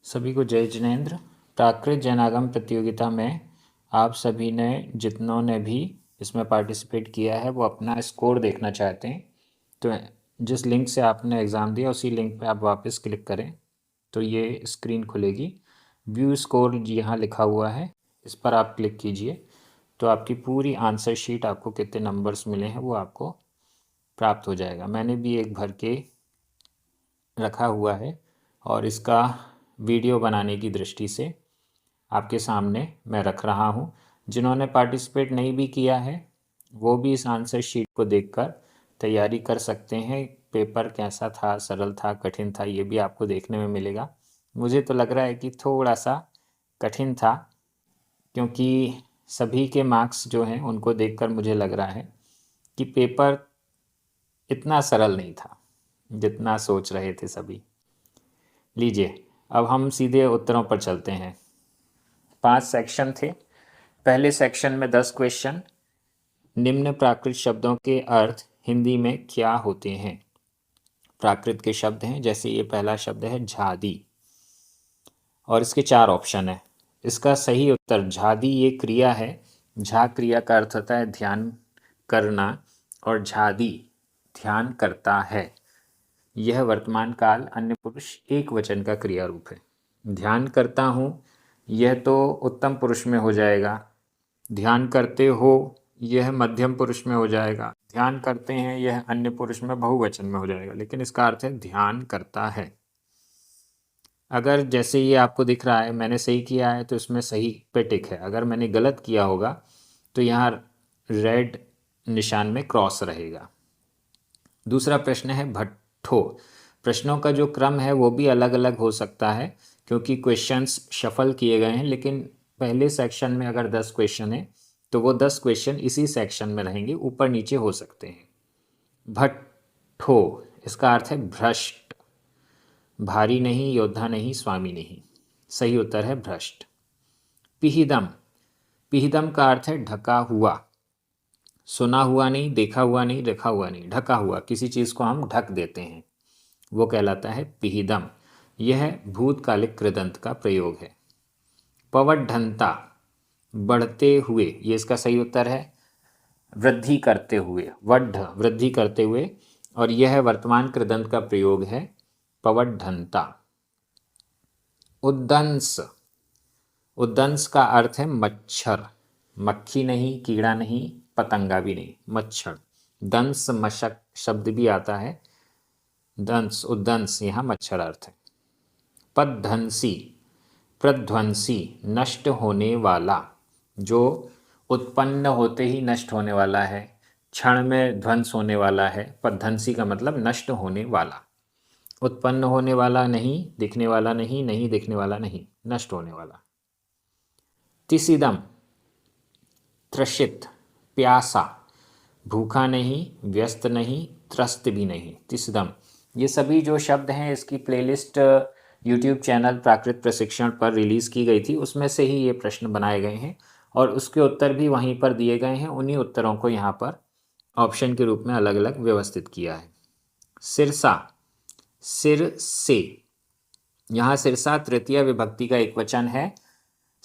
सभी को जय जिनेन्द्र। प्राकृत जनागम प्रतियोगिता में आप सभी ने जितनों ने भी इसमें पार्टिसिपेट किया है वो अपना स्कोर देखना चाहते हैं, तो जिस लिंक से आपने एग्ज़ाम दिया उसी लिंक पे आप वापस क्लिक करें तो ये स्क्रीन खुलेगी। व्यू स्कोर यहाँ लिखा हुआ है, इस पर आप क्लिक कीजिए तो आपकी पूरी आंसर शीट, आपको कितने नंबर्स मिले हैं वो आपको प्राप्त हो जाएगा। मैंने भी एक भर के रखा हुआ है और इसका वीडियो बनाने की दृष्टि से आपके सामने मैं रख रहा हूँ। जिन्होंने पार्टिसिपेट नहीं भी किया है वो भी इस आंसर शीट को देखकर तैयारी कर सकते हैं। पेपर कैसा था, सरल था, कठिन था, ये भी आपको देखने में मिलेगा। मुझे तो लग रहा है कि थोड़ा सा कठिन था, क्योंकि सभी के मार्क्स जो हैं उनको देखकर मुझे लग रहा है कि पेपर इतना सरल नहीं था जितना सोच रहे थे सभी। लीजिए, अब हम सीधे उत्तरों पर चलते हैं। 5 सेक्शन थे। पहले सेक्शन में 10 क्वेश्चन। निम्न प्राकृत शब्दों के अर्थ हिंदी में क्या होते हैं? प्राकृत के शब्द हैं, जैसे ये पहला शब्द है झादी और इसके 4 ऑप्शन है। इसका सही उत्तर झादी ये क्रिया है। झा क्रिया का अर्थ होता है ध्यान करना और झादी ध्यान करता है। यह वर्तमान काल अन्य पुरुष एक वचन का क्रिया रूप है। ध्यान करता हूँ यह तो उत्तम पुरुष में हो जाएगा। ध्यान करते हो यह मध्यम पुरुष में हो जाएगा। ध्यान करते हैं यह अन्य पुरुष में बहुवचन में हो जाएगा, लेकिन इसका अर्थ है ध्यान करता है। अगर जैसे ये आपको दिख रहा है मैंने सही किया है तो इसमें सही पे टिक है। अगर मैंने गलत किया होगा तो यहाँ रेड निशान में क्रॉस रहेगा। दूसरा प्रश्न है भट्ठो। प्रश्नों का जो क्रम है वो भी अलग अलग हो सकता है, क्योंकि क्वेश्चंस शफल किए गए हैं। लेकिन पहले सेक्शन में अगर 10 क्वेश्चन है तो वो 10 क्वेश्चन इसी सेक्शन में रहेंगे, ऊपर नीचे हो सकते हैं। भट्ठो इसका अर्थ है भ्रष्ट। भारी नहीं, योद्धा नहीं, स्वामी नहीं। सही उत्तर है भ्रष्ट। पिहिदम। पिहिदम का अर्थ है ढका हुआ। सुना हुआ नहीं, देखा हुआ नहीं, रखा हुआ नहीं, ढका हुआ। किसी चीज़ को हम ढक देते हैं, वो कहलाता है पिहिदम। यह भूतकालिक कृदंत का प्रयोग है। पवढंता बढ़ते हुए, ये इसका सही उत्तर है। वृद्धि करते हुए, वड्ढ वृद्धि करते हुए, और यह वर्तमान कृदंत का प्रयोग है पवढंता। उद्दंस। उद्दंस का अर्थ है मच्छर। मक्खी नहीं, कीड़ा नहीं, पतंगा भी नहीं, मच्छर। दंस मशक शब्द भी आता है। दंस उद्दंस यहाँ मच्छर अर्थ है। पध्वंसी। प्रध्वंसी नष्ट होने वाला, जो उत्पन्न होते ही नष्ट होने वाला है, क्षण में ध्वंस होने वाला है। पध्वंसी का मतलब नष्ट होने वाला। उत्पन्न होने वाला नहीं, दिखने वाला नहीं, नहीं दिखने वाला नहीं, नष्ट होने वाला। तिसिदम त्रसित प्यासा, भूखा नहीं, व्यस्त नहीं, त्रस्त भी नहीं। तिसिदम। ये सभी जो शब्द हैं इसकी प्लेलिस्ट यूट्यूब चैनल प्राकृत प्रशिक्षण पर रिलीज़ की गई थी, उसमें से ही ये प्रश्न बनाए गए हैं और उसके उत्तर भी वहीं पर दिए गए हैं। उन्हीं उत्तरों को यहाँ पर ऑप्शन के रूप में अलग अलग व्यवस्थित किया है। सिरसा, सिर से। यहाँ सिरसा तृतीय विभक्ति का एक वचन है।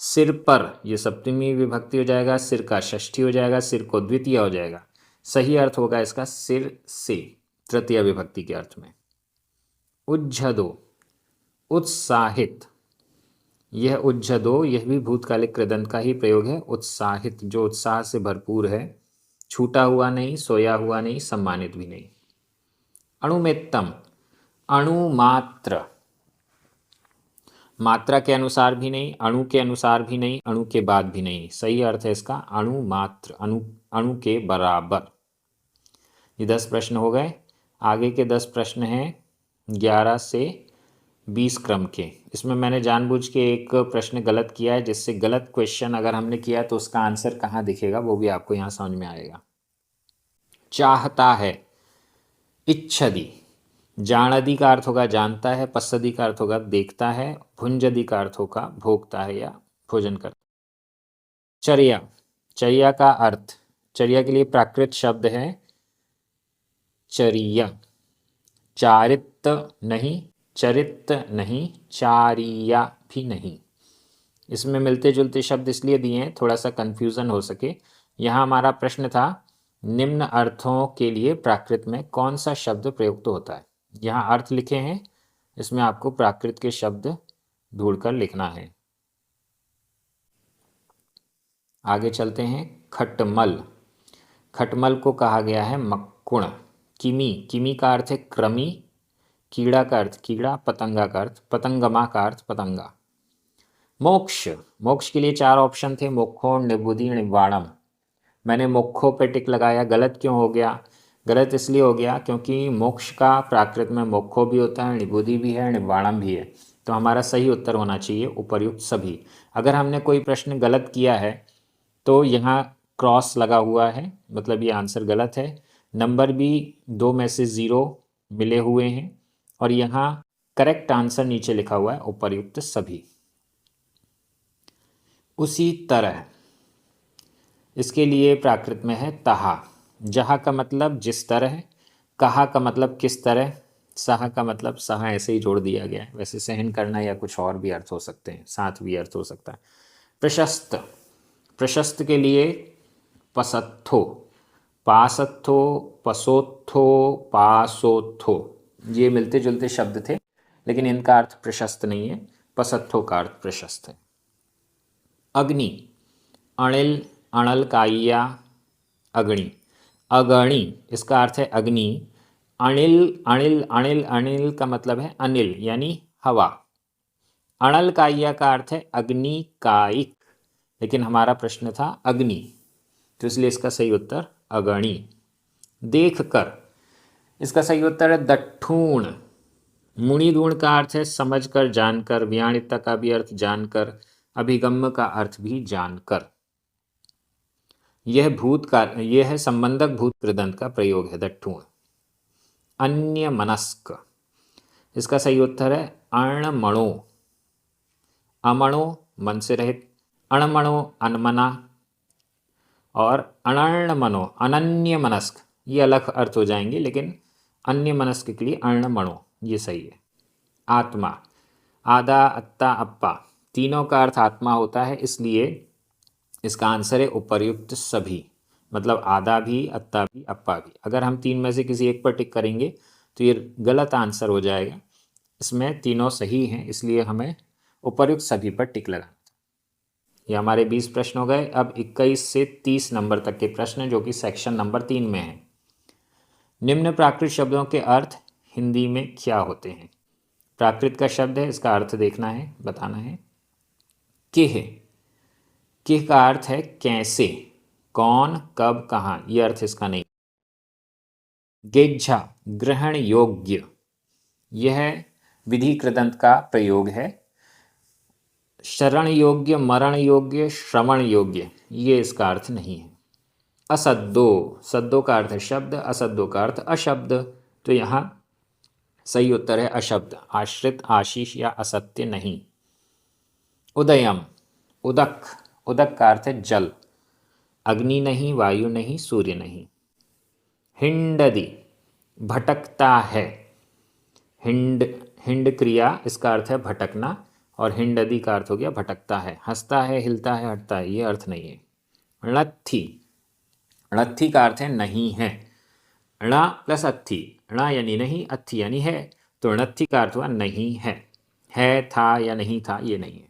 सिर पर ये सप्तमी विभक्ति हो जाएगा, सिर का षष्ठी हो जाएगा, सिर को द्वितीय हो जाएगा। सही अर्थ होगा इसका सिर से, तृतीय विभक्ति के अर्थ में। उज्झदो उत्साहित। यह उज्झदो यह भी भूतकालिक कृदंत का ही प्रयोग है। उत्साहित जो उत्साह से भरपूर है, छूटा हुआ नहीं, सोया हुआ नहीं, सम्मानित भी नहीं। अणुमेत्तम अणुमात्र। मात्रा के अनुसार भी नहीं, अणु के अनुसार भी नहीं, अणु के बाद भी नहीं। सही अर्थ है इसका अणु मात्र, अणु के बराबर। ये 10 प्रश्न हो गए। आगे के 10 प्रश्न हैं 11 से 20 क्रम के। इसमें मैंने जानबूझ के एक प्रश्न गलत किया है, जिससे गलत क्वेश्चन अगर हमने किया तो उसका आंसर कहाँ दिखेगा वो भी आपको यहाँ समझ में आएगा। चाहता है, इच्छदी। जाणदी का अर्थ होगा जानता है, पसदी का अर्थ होगा देखता है, भुंजदी का अर्थ होगा भोगता है या भोजन करता है। चर्या। चर्या का अर्थ, चर्या के लिए प्राकृत शब्द है चरिया। चारित नहीं, चरित नहीं, चारिया भी नहीं। इसमें मिलते जुलते शब्द इसलिए दिए हैं थोड़ा सा कन्फ्यूज़न हो सके। यहाँ हमारा प्रश्न था निम्न अर्थों के लिए प्राकृत में कौन सा शब्द प्रयुक्त होता है। यहाँ अर्थ लिखे हैं, इसमें आपको प्राकृत के शब्द ढूंढकर लिखना है। आगे चलते हैं। खटमल, खटमल को कहा गया है मक्कुण। किमी, किमी का अर्थ है कृमि, कीड़ा का अर्थ कीड़ा, पतंगा का अर्थ पतंगमा का अर्थ पतंगा। मोक्ष, मोक्ष के लिए 4 ऑप्शन थे, मोक्षो, निबुधि, निवाणम। मैंने मोक्षो पे टिक लगाया, गलत क्यों हो गया? गलत इसलिए हो गया क्योंकि मोक्ष का प्राकृत में मोक्षो भी होता है, निबुधि भी है, निवाणम भी है। तो हमारा सही उत्तर होना चाहिए उपर्युक्त सभी। अगर हमने कोई प्रश्न गलत किया है तो यहाँ क्रॉस लगा हुआ है, मतलब ये आंसर गलत है। नंबर भी 2 में से 0 मिले हुए हैं और यहाँ करेक्ट आंसर नीचे लिखा हुआ है उपर्युक्त सभी। उसी तरह इसके लिए प्राकृत में है तहा। जहा का मतलब जिस तरह, कहा का मतलब किस तरह, सहा का मतलब सहा ऐसे ही जोड़ दिया गया है। वैसे सहन करना या कुछ और भी अर्थ हो सकते हैं, साथ भी अर्थ हो सकता है। प्रशस्त, प्रशस्त के लिए पसत्थो, पासत्थो, पसोत्थो, पासोत्थो, ये मिलते जुलते शब्द थे लेकिन इनका अर्थ प्रशस्त नहीं है। पसत्थो का अर्थ प्रशस्त है। अग्नि, अणिल, अणल, काइया, अग्नि, अगणि, इसका अर्थ है अग्नि। अणिल, अणिल, अणिल, अणिल का मतलब है अनिल यानी हवा। अणल काइया का अर्थ है अग्नि कायिक, लेकिन हमारा प्रश्न था अग्नि, तो इसलिए इसका सही उत्तर अगणि। देख कर, इसका सही उत्तर है दट्ठूण। मुनिदूण का अर्थ है समझकर, जानकर। व्याणिता का भी अर्थ जानकर, अभिगम्य का अर्थ भी जानकर। यह भूत का, यह है संबंधक भूत कृदंत का प्रयोग है दट्ठूण। अन्य मनस्क, इसका सही उत्तर है अणमणो। अमणो मन से रहित, अणमणो अनमना, और अनर्णमनो अनन्य मनस्क, ये अलग अर्थ हो जाएंगे लेकिन अन्य मनस्क के लिए अणमणो ये सही है। आत्मा, आदा, अत्ता, अप्पा, तीनों का अर्थ आत्मा होता है, इसलिए इसका आंसर है उपर्युक्त सभी, मतलब आदा भी, अत्ता भी, अप्पा भी। अगर हम 3 में से किसी एक पर टिक करेंगे तो ये गलत आंसर हो जाएगा। इसमें तीनों सही हैं, इसलिए हमें उपर्युक्त सभी पर टिक लगाना। ये हमारे 20 प्रश्न हो गए। अब 21 से 30 नंबर तक के प्रश्न जो कि सेक्शन नंबर 3 में है। निम्न प्राकृत शब्दों के अर्थ हिंदी में क्या होते हैं? प्राकृत का शब्द है, इसका अर्थ देखना है, बताना है। किह, किह का अर्थ है कैसे, कौन, कब, कहाँ, यह अर्थ इसका नहीं। गेज्झा, ग्रहण योग्य, यह विधि कृदंत का प्रयोग है। शरण योग्य, मरण योग्य, श्रवण योग्य, ये इसका अर्थ नहीं है। असद्दो, सद्दो का अर्थ है शब्द, असद्दो का अर्थ अशब्द, तो यहाँ सही उत्तर है अशब्द, आश्रित, आशीष या असत्य नहीं। उदयम, उदक, उदक का अर्थ है जल, अग्नि नहीं, वायु नहीं, सूर्य नहीं। हिंडदी, भटकता है, हिंड, हिंड क्रिया, इसका अर्थ है भटकना, और हिंडदी का अर्थ हो गया भटकता है। हंसता है, हिलता है, हटता है, ये अर्थ नहीं है। णत्थी, णत्थी का अर्थ है नहीं है। ण प्लस अत्थी, ण यानी नहीं, अत्थी यानी है, तो णत्थी का अर्थ हुआ नहीं है, था या नहीं था, ये नहीं है।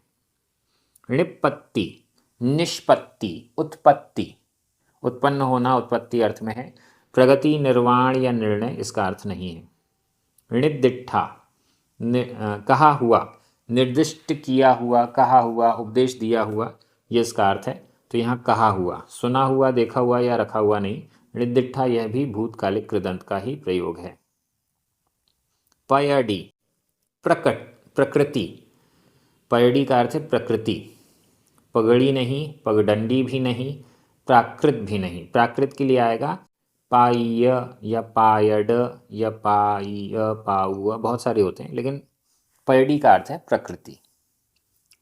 निपत्ति, निष्पत्ति, उत्पत्ति, उत्पन्न होना, उत्पत्ति अर्थ में है। प्रगति, निर्वाण या निर्णय, इसका अर्थ नहीं है। निदिष्ठा, कहा हुआ, निर्दिष्ट किया हुआ, कहा हुआ, उपदेश दिया हुआ, ये इसका अर्थ है। तो यहाँ कहा हुआ, सुना हुआ, देखा हुआ या रखा हुआ नहीं। निदिष्ठा यह भी भूतकालिक कृदंत का ही प्रयोग है। पयडी, प्रकट, प्रकृति, पयडी का अर्थ है प्रकृति। पगड़ी नहीं, पगडंडी भी नहीं, प्राकृत भी नहीं। प्राकृत के लिए आएगा पाय या पायड या पाय, पाउआ, बहुत सारे होते हैं लेकिन पयडी का अर्थ है प्रकृति।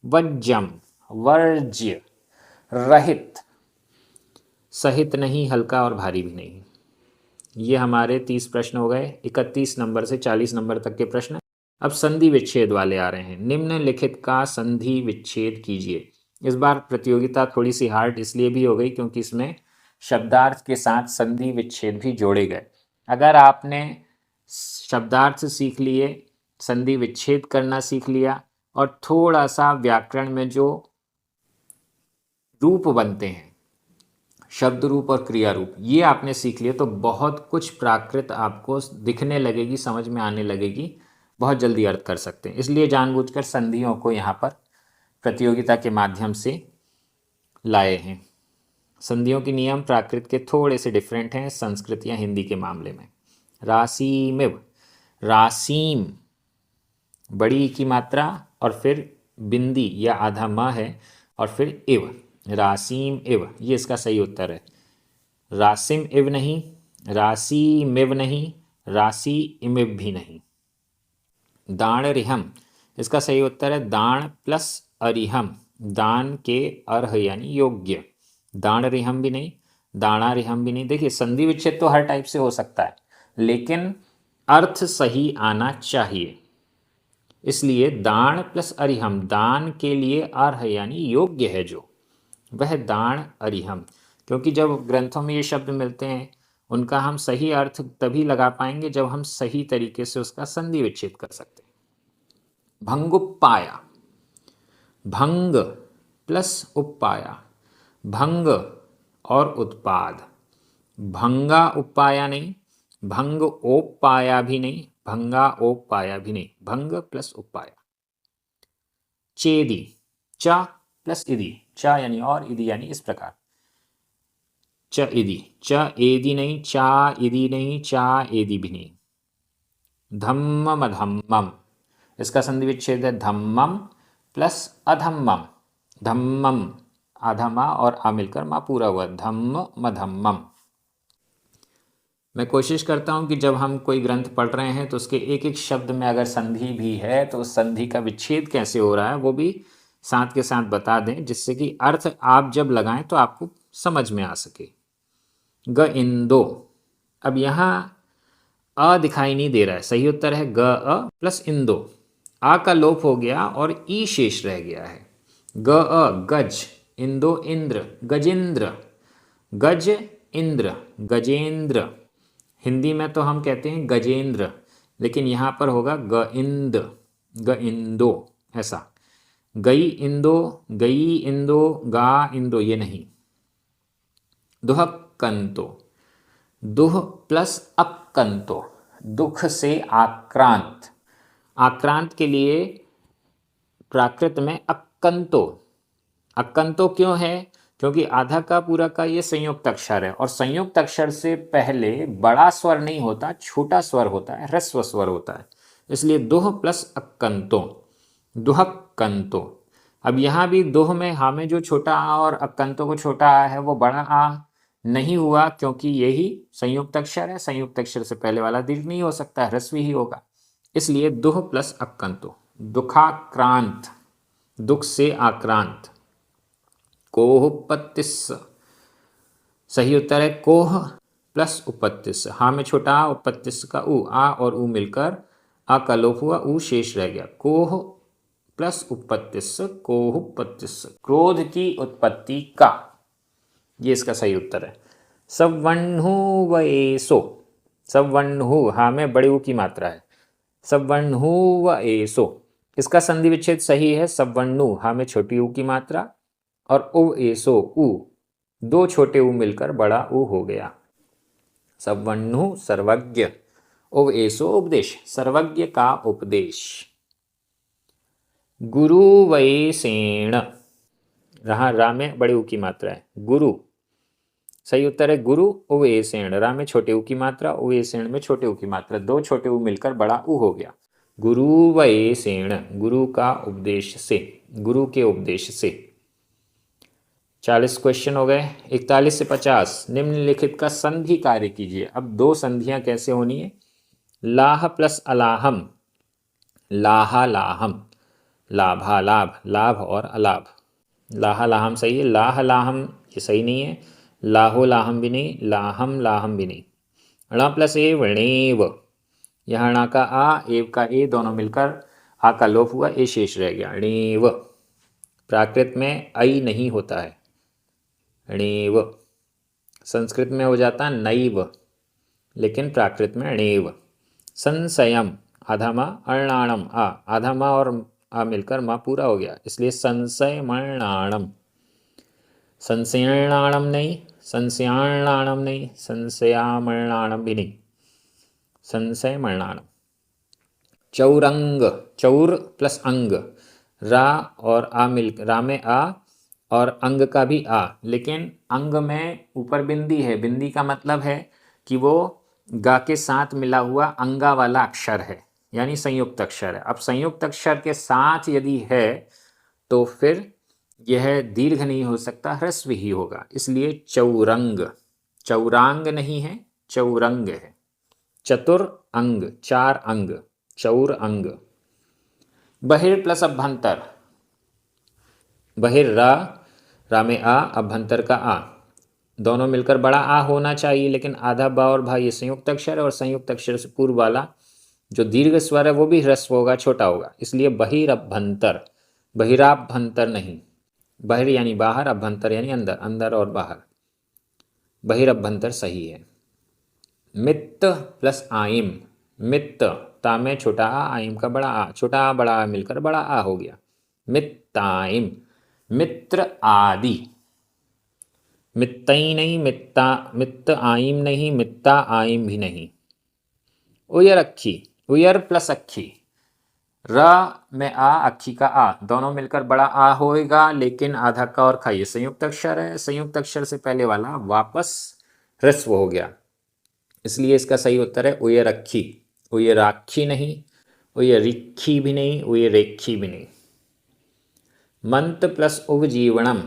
वज्यम, वर्ज्य, रहित, सहित नहीं, हल्का और भारी भी नहीं। ये हमारे 30 प्रश्न हो गए। 31 नंबर से 40 नंबर तक के प्रश्न अब संधि विच्छेद वाले आ रहे हैं। निम्नलिखित का संधि विच्छेद कीजिए। इस बार प्रतियोगिता थोड़ी सी हार्ड इसलिए भी हो गई क्योंकि इसमें शब्दार्थ के साथ संधि विच्छेद भी जोड़े गए। अगर आपने शब्दार्थ सीख लिए, संधि विच्छेद करना सीख लिया और थोड़ा सा व्याकरण में जो रूप बनते हैं, शब्द रूप और क्रिया रूप, ये आपने सीख लिया तो बहुत कुछ प्राकृत आपको दिखने लगेगी, समझ में आने लगेगी, बहुत जल्दी अर्थ कर सकते हैं। इसलिए जानबूझकर संधियों को यहाँ पर प्रतियोगिता के माध्यम से लाए हैं। संधियों के नियम प्राकृत के थोड़े से डिफरेंट हैं संस्कृत या हिंदी के मामले में। रासीमिव, रासीम बड़ी की मात्रा और फिर बिंदी या आधा म है और फिर इव, रासीम इव, ये इसका सही उत्तर है। रासिम इव नहीं, रासी मिव नहीं, राशि इमिव भी नहीं। दाण रिहम, इसका सही उत्तर है दाण प्लस अरिहम, दान के अर्ह यानी योग्य। दाण रिहम भी नहीं, दाणा रिहम भी नहीं। देखिए संधि विच्छेद तो हर टाइप से हो सकता है लेकिन अर्थ सही आना चाहिए, इसलिए दान प्लस अरिहम, दान के लिए अर्ह यानी योग्य है जो, वह दान अरिहम। क्योंकि जब ग्रंथों में ये शब्द मिलते हैं उनका हम सही अर्थ तभी लगा पाएंगे जब हम सही तरीके से उसका संधि विच्छेद कर सकते हैं। भंगुपाया, भंग प्लस उपाया, भंग और उत्पाद। भंगा उपाया नहीं, भंग ओपाया भी नहीं, भंगा ओपाया भी नहीं, भंग प्लस उपाया। चेदी, चा प्लस इदी, चा यानी और, इदी यानी इस प्रकार। च इदी, च एदी नहीं, चा इदी नहीं, चा एदी भी नहीं। धम्मम अधम्मम, इसका संधि विच्छेद है धम्मम प्लस अधम्मम। धम्मम आधा माँ और आ मिलकर माँ पूरा हुआ, धम्म मधम्मम। मैं कोशिश करता हूँ कि जब हम कोई ग्रंथ पढ़ रहे हैं तो उसके एक एक शब्द में अगर संधि भी है तो उस संधि का विच्छेद कैसे हो रहा है वो भी साथ के साथ बता दें, जिससे कि अर्थ आप जब लगाएं तो आपको समझ में आ सके। ग इंदो, अब यहाँ अ दिखाई नहीं दे रहा है, सही उत्तर है ग अ प्लस इंदो। आ का लोप हो गया और ई शेष रह गया है। ग अ गज, इंदो इंद्र, गजेंद्र, गज इंद्र, गजेंद्र। हिंदी में तो हम कहते हैं गजेंद्र, लेकिन यहाँ पर होगा ग इंद, ग इंदो ऐसा। गई इंदो, गई इंदो, गा इंदो ये नहीं। दुह कंतो, दुह प्लस अक्कंतो, दुख से आक्रांत। आक्रांत के लिए प्राकृत में अक्कंतो। अक्कंतो क्यों है? क्योंकि आधा का पूरा का ये संयुक्त अक्षर है और संयुक्त अक्षर से पहले बड़ा स्वर नहीं होता, छोटा स्वर होता है, ह्रस्व स्वर होता है, इसलिए दुह प्लस अक्कंतो, दुहक्कंतो। अब यहाँ भी दुह में हा में जो छोटा आ और अक्कंतो को छोटा आ है वो बड़ा आ नहीं हुआ क्योंकि यही संयुक्त अक्षर है, संयुक्त अक्षर से पहले वाला दीर्घ नहीं हो सकता, ह्रस्व ही होगा, इसलिए दुह प्लस अक्कंतो। दुखाक्रांत, दुख से आक्रांत। कोह उपत्तिस, सही उत्तर है कोह प्लस उपत्तिस। हाँ में छोटा आ, उपत्तिस का ऊ, आ और ऊ मिलकर आ का लोप हुआ, ऊ शेष रह गया। कोह प्लस उपत्तिस, कोह उपत्तिस, क्रोध की उत्पत्ति का, ये इसका सही उत्तर है। सवर्णु व एसो, सवर्णु हाँ में बड़े ऊ की मात्रा है, सवर्णु व एसो, इसका संधि विच्छेद सही है। सवर्णु हाँ में छोटी ऊ की मात्रा और उ एसो उ, दो छोटे उ मिलकर बड़ा उ हो गया। सवर्णु सर्वज्ञ, उव एसो उपदेश, सर्वज्ञ का उपदेश। गुरु वैसेण, रहा रा में बड़े उ की मात्रा है, गुरु, सही उत्तर है गुरु उवेसेण। रा में छोटे उ की मात्रा, उवेसेण में छोटे उ की मात्रा, दो छोटे उ मिलकर बड़ा उ हो गया। गुरु वैसेण, गुरु का उपदेश से, गुरु के उपदेश से। 40 क्वेश्चन हो गए। 41 से 50, निम्नलिखित का संधि कार्य कीजिए। अब दो संधियां कैसे होनी है? लाह प्लस अलाहम, लाहा लाहम, लाभा लाभ, लाभ और अलाभ। लाहा लाहम सही है, लाह लाहम ये सही नहीं है, लाहो लाहम भी नहीं, लाहम लाहम भी नहीं। ण प्लस ए वणेव, यहाँ णा का आ, एव का ए, दोनों मिलकर आ का लोप हुआ, ए शेष रह गया। णेव। प्राकृत में ऐ नहीं होता है, णेव। संस्कृत में हो जाता नैव, लेकिन प्राकृत में णेव। संशयम, आधा माँ, अर्णाणम आ, आधा माँ और आ मिलकर माँ पूरा हो गया, इसलिए संशयमर्णाणम। संशयणाणम नहीं, संशयाणाणम नहीं, संशयामर्णाणम भी नहीं, संशयमर्णाणम। चौरंग, चौर प्लस अंग, रा और आ मिल, रा में आ और अंग का भी आ, लेकिन अंग में ऊपर बिंदी है। बिंदी का मतलब है कि वो गा के साथ मिला हुआ अंगा वाला अक्षर है, यानी संयुक्त अक्षर है। अब संयुक्त अक्षर के साथ यदि है तो फिर यह दीर्घ नहीं हो सकता, ह्रस्व ही होगा, इसलिए चौरंग। चौरांग नहीं है, चौरंग है। चतुर अंग, चार अंग, चौर अंग। बहिर प्लस अभ्यंतर, बहिर रा में आ, अभ्यंतर का आ, दोनों मिलकर बड़ा आ होना चाहिए, लेकिन आधा बा और भा ये संयुक्त अक्षर है, और संयुक्त अक्षर से पूर्व वाला जो दीर्घ स्वर है वो भी ह्रस्व होगा, छोटा होगा, इसलिए बहिरअभ्यंतर। बहिराभ्यंतर नहीं, बहिर यानी बाहर, अभ्यंतर यानी अंदर, अंदर और बाहर, बहिरअभ्यंतर सही है। मित्त प्लस आइम, मित्त, ता में छोटा आ, आइम का बड़ा आ, छोटा आ बड़ा आ मिलकर बड़ा आ हो गया, मित्ताइम। मित्र आदि, मित्तई नहीं, मित्ता, मित्त आइम नहीं, मित्ता आइम भी नहीं। उयर अक्खी, उयर प्लस अक्खी, र में आ, अक्खी का आ, दोनों मिलकर बड़ा आ होएगा, लेकिन आधा का और खा ये संयुक्त अक्षर है, संयुक्त अक्षर से पहले वाला वापस ह्रस्व हो गया, इसलिए इसका सही उत्तर है उयरक्खी। उयराक्षी नहीं, उयरिक्खी भी नहीं, उयरेक्खी भी नहीं। मंत प्लस उपजीवनम,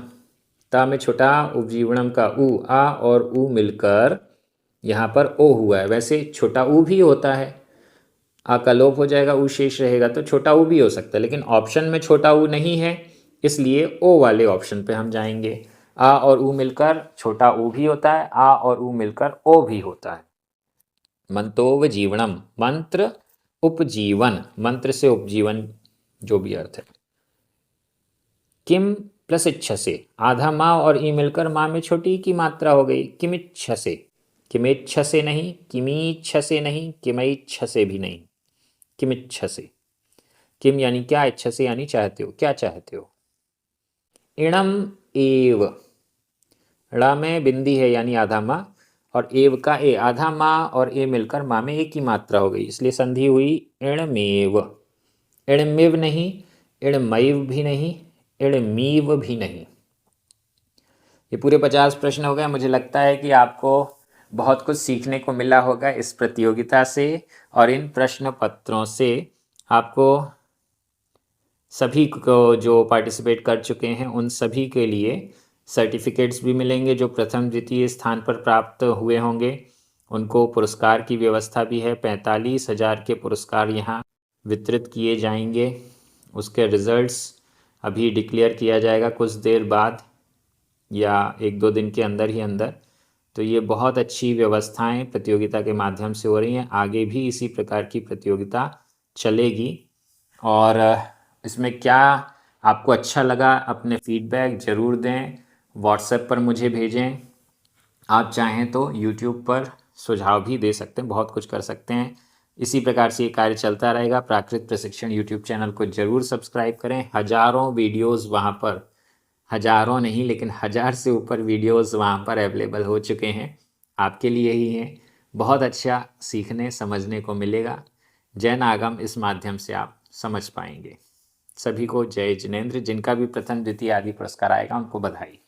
ता में छोटा उपजीवनम का उ, आ और उ मिलकर यहाँ पर ओ हुआ है। वैसे छोटा उ भी होता है, आ का लोप हो जाएगा, उ शेष रहेगा, तो छोटा उ भी हो सकता है, लेकिन ऑप्शन में छोटा उ नहीं है, इसलिए ओ वाले ऑप्शन पे हम जाएंगे। आ और उ मिलकर छोटा उ भी होता है, आ और उ मिलकर ओ भी होता है। मंत्रोपजीवनम, मंत्र उपजीवन, मंत्र से उपजीवन जो भी अर्थ है। किम प्लस इच्छ से, आधा माँ और ई मिलकर माँ में छोटी की मात्रा हो गई, किमिच्छ से। किमेच्छ से नहीं, किमीच्छ से नहीं, किमैच्छ से भी नहीं, किमिच्छ से। किम यानी क्या, इच्छ से यानी चाहते हो, क्या चाहते हो। इणम एव, ड़ा में बिंदी है यानी आधा माँ, और एव का ए, आधा माँ और ए मिलकर माँ में एक ही मात्रा हो गई, इसलिए संधि हुई इणमेव। इणमेव नहीं, इणमैव भी नहीं, इणमीव भी नहीं। ये पूरे 50 प्रश्न हो गए। मुझे लगता है कि आपको बहुत कुछ सीखने को मिला होगा इस प्रतियोगिता से, और इन प्रश्न पत्रों से आपको सभी को जो पार्टिसिपेट कर चुके हैं उन सभी के लिए सर्टिफिकेट्स भी मिलेंगे। जो प्रथम द्वितीय स्थान पर प्राप्त हुए होंगे उनको पुरस्कार की व्यवस्था भी है। 45,000 के पुरस्कार यहाँ वितरित किए जाएंगे। उसके रिजल्ट्स अभी डिक्लेयर किया जाएगा कुछ देर बाद या 1-2 दिन के अंदर ही अंदर। तो ये बहुत अच्छी व्यवस्थाएं प्रतियोगिता के माध्यम से हो रही हैं। आगे भी इसी प्रकार की प्रतियोगिता चलेगी, और इसमें क्या आपको अच्छा लगा अपने फीडबैक ज़रूर दें, व्हाट्सएप पर मुझे भेजें। आप चाहें तो यूट्यूब पर सुझाव भी दे सकते हैं, बहुत कुछ कर सकते हैं। इसी प्रकार से ये कार्य चलता रहेगा। प्राकृत प्रशिक्षण यूट्यूब चैनल को ज़रूर सब्सक्राइब करें। हज़ारों वीडियोस वहाँ पर, हज़ारों नहीं लेकिन 1000 से ऊपर वीडियोस वहाँ पर अवेलेबल हो चुके हैं, आपके लिए ही हैं। बहुत अच्छा सीखने समझने को मिलेगा। जैन आगम इस माध्यम से आप समझ पाएंगे। सभी को जय जिनेंद्र। जिनका भी प्रथम द्वितीय आदि पुरस्कार आएगा उनको बधाई।